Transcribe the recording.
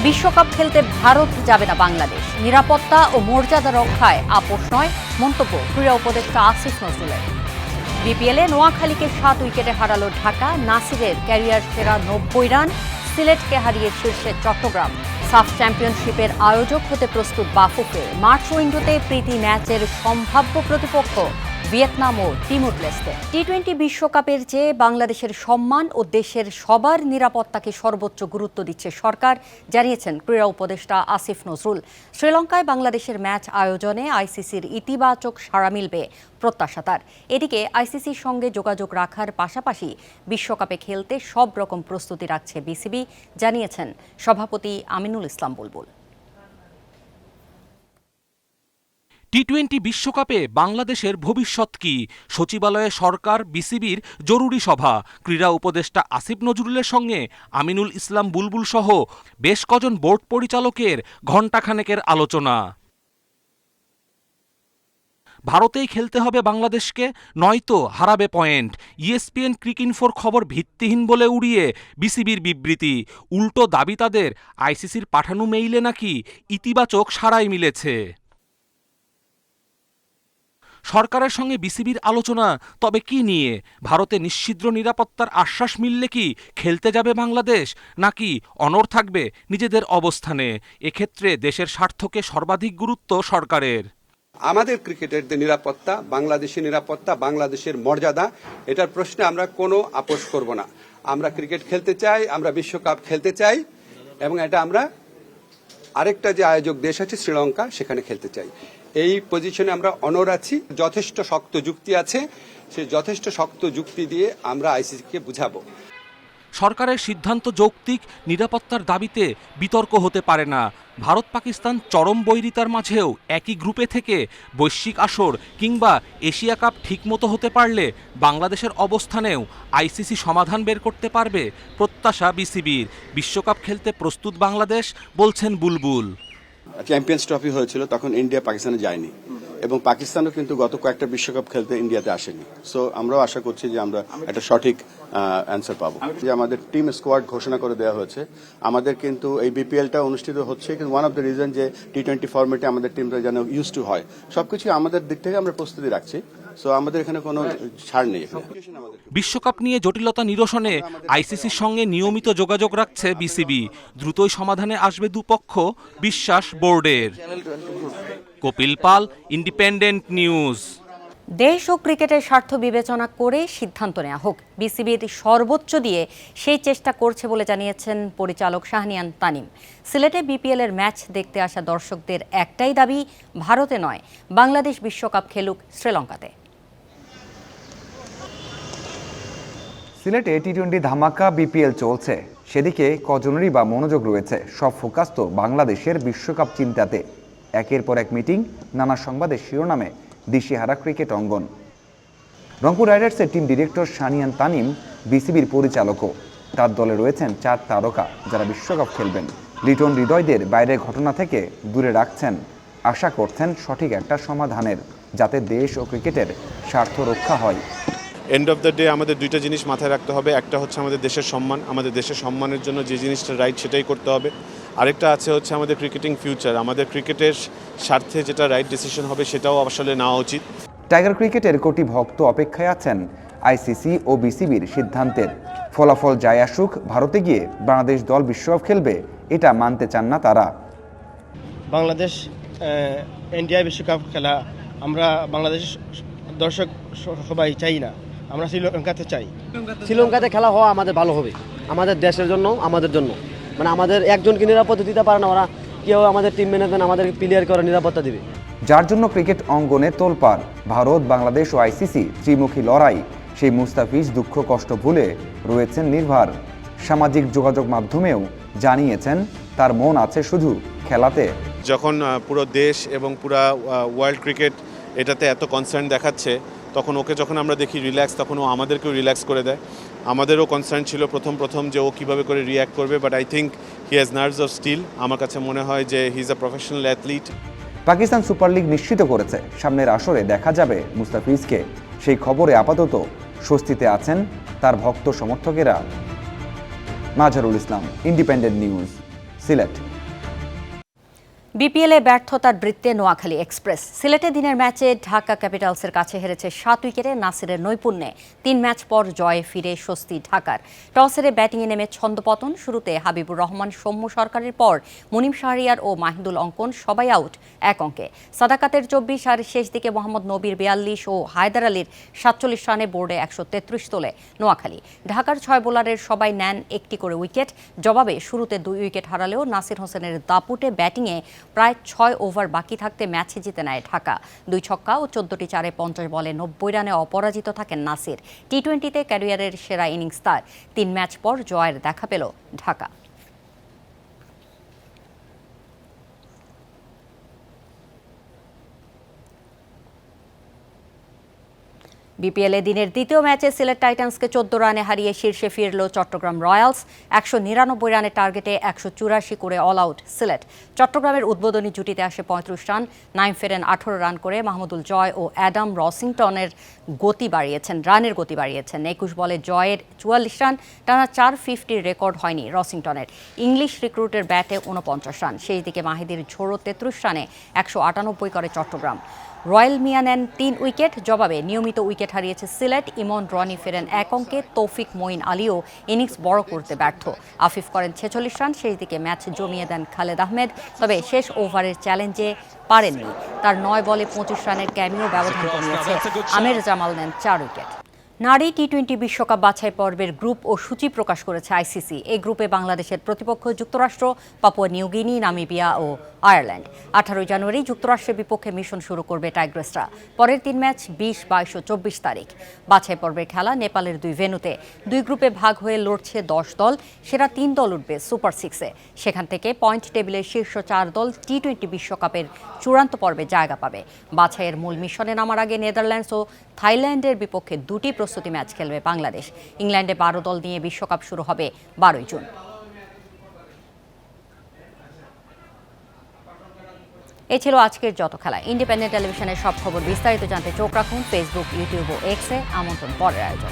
বিশ্বকাপ খেলতে ভারত যাবে না বাংলাদেশ। নিরাপত্তা ও মর্যাদা রক্ষায় আপোষ নয়, মন্তব্য ক্রীড়া উপদেষ্টা আসিফ নজরুলের। বিপিএলে নোয়াখালীকে 7 উইকেটে হারালো ঢাকা। নাসিরের ক্যারিয়ার সেরা 90 রান। সিলেটকে হারিয়ে শীর্ষে চট্টগ্রাম। সাফ চ্যাম্পিয়নশিপের আয়োজক হতে প্রস্তুত বাফুফে। মার্চ উইন্ডোতে প্রীতি ম্যাচের সম্ভাব্য প্রতিপক্ষ ভিয়েতনাম ও তিমুর লেস্তে। টি-20 বিশ্বকাপের চেয়ে বাংলাদেশের সম্মান ও দেশের সবার নিরাপত্তাকে সর্বোচ্চ গুরুত্ব দিচ্ছে সরকার, জানিয়েছেন ক্রীড়া উপদেষ্টা আসিফ নজরুল। শ্রীলঙ্কায় বাংলাদেশের ম্যাচ আয়োজনে আইসিসির ইতিবাচক সাড়া মিলবে প্রত্যাশা তার। এদিকে আইসিসির সঙ্গে যোগাযোগ রাখার পাশাপাশি বিশ্বকাপে খেলতে সব রকম প্রস্তুতি রাখছে বিসিবি, জানিয়েছেন সভাপতি আমিনুল ইসলাম বুলবুল। টি-20 বিশ্বকাপে বাংলাদেশের ভবিষ্যৎ কি? সচিবালয়ে সরকার বিসিবির জরুরি সভা। ক্রীড়া উপদেষ্টা আসিফ নজরুলের সঙ্গে আমিনুল ইসলাম বুলবুল সহ বেশ কজন বোর্ড পরিচালকের ঘণ্টাখানেকের আলোচনা। ভারতেই খেলতে হবে বাংলাদেশকে, নয়তো হারাবে পয়েন্ট। ইএসপিএন ক্রিকইনফোর খবর ভিত্তিহীন বলে উড়িয়ে বিসিবির বিবৃতি। উল্টো দাবি তাদের, আইসিসির পাঠানো মেইলে নাকি ইতিবাচক সাড়াই মিলেছে। সরকারের সঙ্গে বিসিবির আলোচনা তবে কি নিয়ে? ভারতে নিশ্ছিদ্র নিরাপত্তার আশ্বাস মিললে কি খেলতে যাবে বাংলাদেশ, নাকি অনড় থাকবে নিজেদের অবস্থানে? এক্ষেত্রে দেশের স্বার্থকে সর্বাধিক গুরুত্ব সরকারের। আমাদের ক্রিকেটারদের নিরাপত্তা, বাংলাদেশের নিরাপত্তা, বাংলাদেশের মর্যাদা, এটার প্রশ্নে আমরা কোনো আপোষ করব না। আমরা ক্রিকেট খেলতে চাই, আমরা বিশ্বকাপ খেলতে চাই, এবং এটা আমরা আরেকটা যে আয়োজক দেশ আছে শ্রীলঙ্কা, সেখানে খেলতে চাই। এই পজিশনে আমরা অনড় আছি। যথেষ্ট শক্ত যুক্তি আছে, সেই যথেষ্ট শক্ত যুক্তি দিয়ে আমরা আইসিসিকে বুঝাবো। সরকারের সিদ্ধান্ত যৌক্তিক, নিরাপত্তার দাবিতে বিতর্ক হতে পারে না। ভারত পাকিস্তান চরম বৈরিতার মাঝেও একই গ্রুপে থেকে বৈশ্বিক আসর কিংবা এশিয়া কাপ ঠিকমতো হতে পারলে বাংলাদেশের অবস্থানেও আইসিসি সমাধান বের করতে পারবে প্রত্যাশা বিসিবির। বিশ্বকাপ খেলতে প্রস্তুত বাংলাদেশ, বলছেন বুলবুল। চ্যাম্পিয়ন্স ট্রফি হয়েছিল, তখন ইন্ডিয়া পাকিস্তানে যায়নি, এবং পাকিস্তানও কিন্তু গত কয়েকটা বিশ্বকাপ খেলতে ইন্ডিয়াতে আসেনি। সো আমরাও আশা করছি যে আমরা একটা সঠিক অ্যান্সার পাবো। যে আমাদের টিম স্কোয়াড ঘোষণা করে দেওয়া হয়েছে। আমাদের কিন্তু এই বিপিএলটা অনুষ্ঠিত হচ্ছে, কিন্তু ওয়ান অফ দ্য রিজন যে টি-20 ফরম্যাটে আমাদের টিমটা যেন ইউজ টু হয়, সবকিছু আমাদের দিক থেকে আমরা প্রস্তুতি রাখছি। সো আমাদের এখানে কোনো ছাড় নেই। বিশ্বকাপ নিয়ে জটিলতা নিরসনে আইসিসির সঙ্গে নিয়মিত যোগাযোগ রাখছে বিসিবি। দ্রুতই সমাধানে আসবে দুপক্ষ, বিশ্বাস বোর্ডের। কপিল পাল, ইন্ডিপেন্ডেন্ট নিউজ। দেশ ও ক্রিকেটের স্বার্থ বিবেচনা করে সিদ্ধান্ত নেওয়া হোক, বিসিবির সর্বোচ্চ দিয়ে সেই চেষ্টা করছে বলে জানিয়েছেন পরিচালক শাহনিয়ান তানিম। সিলেটে বিপিএলের ম্যাচ দেখতে আসা দর্শকদের একটাই দাবি, ভারতে নয়, বাংলাদেশ বিশ্বকাপ খেলুক শ্রীলঙ্কাতে। সিলেটে টি-20 ধামাকা বিপিএল চলছে, সেদিকে কজনেরই বা মনোযোগ রয়েছে। সব ফোকাস তো বাংলাদেশের বিশ্বকাপ চিন্তাতে। একের পর এক মিটিং, নানা সংবাদের শিরোনামে দিশেহারা ক্রিকেট অঙ্গন। রংপুর রাইডার্সের টিম ডিরেক্টর শাহনিয়ান তানিম বিসিবির পরিচালকও। তার দলে রয়েছেন 4 তারকা যারা বিশ্বকাপ খেলবেন। লিটন হৃদয়দের বাইরের ঘটনা থেকে দূরে রাখছেন, আশা করছেন সঠিক একটা সমাধানের, যাতে দেশ ও ক্রিকেটের স্বার্থ রক্ষা হয়। এন্ড অফ দ্য ডে আমাদের দুইটা জিনিস মাথায় রাখতে হবে। একটা হচ্ছে আমাদের দেশের সম্মান, আমাদের দেশের সম্মানের জন্য যে জিনিসটা রাইট সেটাই করতে হবে। আরেকটা আছে হচ্ছে আমাদের ক্রিকেটিং ফিউচার, আমাদের ক্রিকেটের স্বার্থে যেটা রাইট ডিসিশন হবে সেটাও আসলে নেওয়া উচিত। টাইগার ক্রিকেটের কোটি ভক্ত অপেক্ষায় আছেন আইসিসি ও বিসিবির সিদ্ধান্তের। ফলাফল যাই আসুক, ভারতে গিয়ে বাংলাদেশ দল বিশ্বকাপ খেলবে এটা মানতে চান না তারা। বাংলাদেশ ইন্ডিয়া বিশ্বকাপ খেলা আমরা বাংলাদেশ দর্শক সবাই চাই না, আমরা শ্রীলঙ্কাতে চাই। শ্রীলঙ্কাতে খেলা হওয়া আমাদের ভালো হবে, আমাদের দেশের জন্য, আমাদের জন্য। মানে আমাদের একজনকে নিরাপত্তা দিতে পারে না ওরা, কেউ আমাদের টিম ম্যানেজমেন্ট আমাদের প্লেয়ারকে ওরা নিরাপত্তা দিবে। যার জন্য ক্রিকেট অঙ্গনে তোলপাড়। ভারত, বাংলাদেশ ও আইসিসি ত্রিমুখী লড়াই। সেই মুস্তাফিজ দুঃখ কষ্ট ভুলে রয়েছেন নির্ভার। সামাজিক যোগাযোগ মাধ্যমেও জানিয়েছেন তার মন আছে শুধু খেলাতে। যখন পুরো দেশ এবং পুরা ওয়ার্ল্ড ক্রিকেট এটাতে এত কনসার্ন দেখাচ্ছে, তখন ওকে যখন আমরা দেখি রিল্যাক্স, তখন ও আমাদেরকেও রিল্যাক্স করে দেয়। আমাদেরও কনসার্ন ছিল প্রথম যে ও কীভাবে করে রিয়্যাক্ট করবে, but I think he has nerves of steel. আমার কাছে মনে হয় যে he is a professional athlete. Pakistan super league নিশ্চিত করেছে সামনের আসরে দেখা যাবে মুস্তাফিজকে। সেই খবরে আপাতত স্বস্তিতে আছেন তার ভক্ত সমর্থকেরা। Mazharul Islam, independent news, Sylhet. বিপিএলে ব্যর্থতার বৃত্তে নোয়াখালী এক্সপ্রেস। সিলেটে দিনের ম্যাচে ঢাকা ক্যাপিটালসের কাছে হেরেছে 7 উইকেটে নাসিরের নৈপুণ্যে। 3 ম্যাচ পর জয়ে ফিরে স্বস্তি ঢাকার। টস হেরে ব্যাটিংয়ে নেমে ছন্দপতন। শুরুতে হাবিবুর রহমান, সৌম্য সরকারের পর মুনিম শাহরিয়ার ও মাহিদুল অঙ্কন সবাই আউট 1 অঙ্কে। সাদাকাতের 24 আর শেষ দিকে মোহাম্মদ নবীর 42 ও হায়দার আলীর 47 রানে বোর্ডে 133 তোলে নোয়াখালী। ঢাকার 6 বোলারের সবাই নেন একটি করে উইকেট। জবাবে শুরুতে 2 উইকেট হারালেও নাসির হোসেনের দাপুটে ব্যাটিংয়ে প্রায় 6 ওভার বাকি থাকতে ম্যাচে জিতে নেয় ঢাকা। 2 ছক্কা ও 14টি চারে 50 বলে 90 রানে অপরাজিত থাকেন নাসির। টি-20তে ক্যারিয়ারের সেরা ইনিংস তার। 3 ম্যাচ পর জয়ের দেখা পেল ঢাকা। বিপিএলে দিনের দ্বিতীয় ম্যাচে সিলেট টাইটান্সকে 14 রানে হারিয়ে শীর্ষে ফিরল চট্টগ্রাম রয়্যালস। 199 রানের টার্গেটে 184 করে অল আউট সিলেট। চট্টগ্রামের উদ্বোধনী জুটিতে আসে 35 রান। নাইম ফেরেন 18 রান করে মাহমুদুল জয় ও অ্যাডাম রসিংটনের রানের গতি বাড়িয়েছেন। 21 বলে জয়ের 44 রান। টানা 450 রেকর্ড হয়নি রসিংটনের। ইংলিশ রিক্রুটের ব্যাটে 49 রান। সেই দিকে মাহিদির ঝোড়ো 33 রানে 198 করে চট্টগ্রাম। রয়্যাল মিয়া নেন 3 উইকেট। জবাবে নিয়মিত উইকেট হারিয়েছে সিলেট। ইমন রনি ফেরেন 1 অঙ্কে। তৌফিক মঈন আলীও ইনিংস বড় করতে ব্যর্থ। আফিফ করেন 46 রান। সেই দিকে ম্যাচ জমিয়ে দেন খালেদ আহমেদ, তবে শেষ ওভারের চ্যালেঞ্জে পারেননি। তার 9 বলে 25 রানের ক্যামিও ব্যবধান কমিয়েছে। আমির জামাল নেন 4 উইকেট। নারী টি-20 বিশ্বকাপ বাছাই পর্বের গ্রুপ ও সূচি প্রকাশ করেছে আইসিসি। এই গ্রুপে বাংলাদেশের প্রতিপক্ষ যুক্তরাষ্ট্র, পাপুয়া নিউগিনি, নামিবিয়া ও আয়ারল্যান্ড। 18 জানুয়ারি যুক্তরাষ্ট্রের বিপক্ষে মিশন শুরু করবে টাইগ্রেসরা। পরের 3 ম্যাচ 20, 22 ও 24 তারিখ। বাছাই পর্বের খেলা নেপালের 2 ভেন্যুতে। 2 গ্রুপে ভাগ হয়ে লড়ছে 10 দল। সেরা 3 দল উঠবে সুপার 6-এ। সেখান থেকে পয়েন্ট টেবিলের শীর্ষ 4 দল টি-20 বিশ্বকাপের চূড়ান্ত পর্বে জায়গা পাবে। বাছাইয়ের মূল মিশনে নামার আগে নেদারল্যান্ডস ও থাইল্যান্ডের বিপক্ষে 2টি প্রস্তুতি ম্যাচ খেলবে বাংলাদেশ। ইংল্যান্ডে 12 দল নিয়ে বিশ্বকাপ শুরু হবে 12 জুন। এই ছিল আজকের যত খেলা। ইন্ডিপেন্ডেন্ট টেলিভিশনের সব খবর বিস্তারিত জানতে চোখ রাখুন ফেসবুক, ইউটিউব ও এক্সে। আমন্ত্রণ পরের আয়োজন।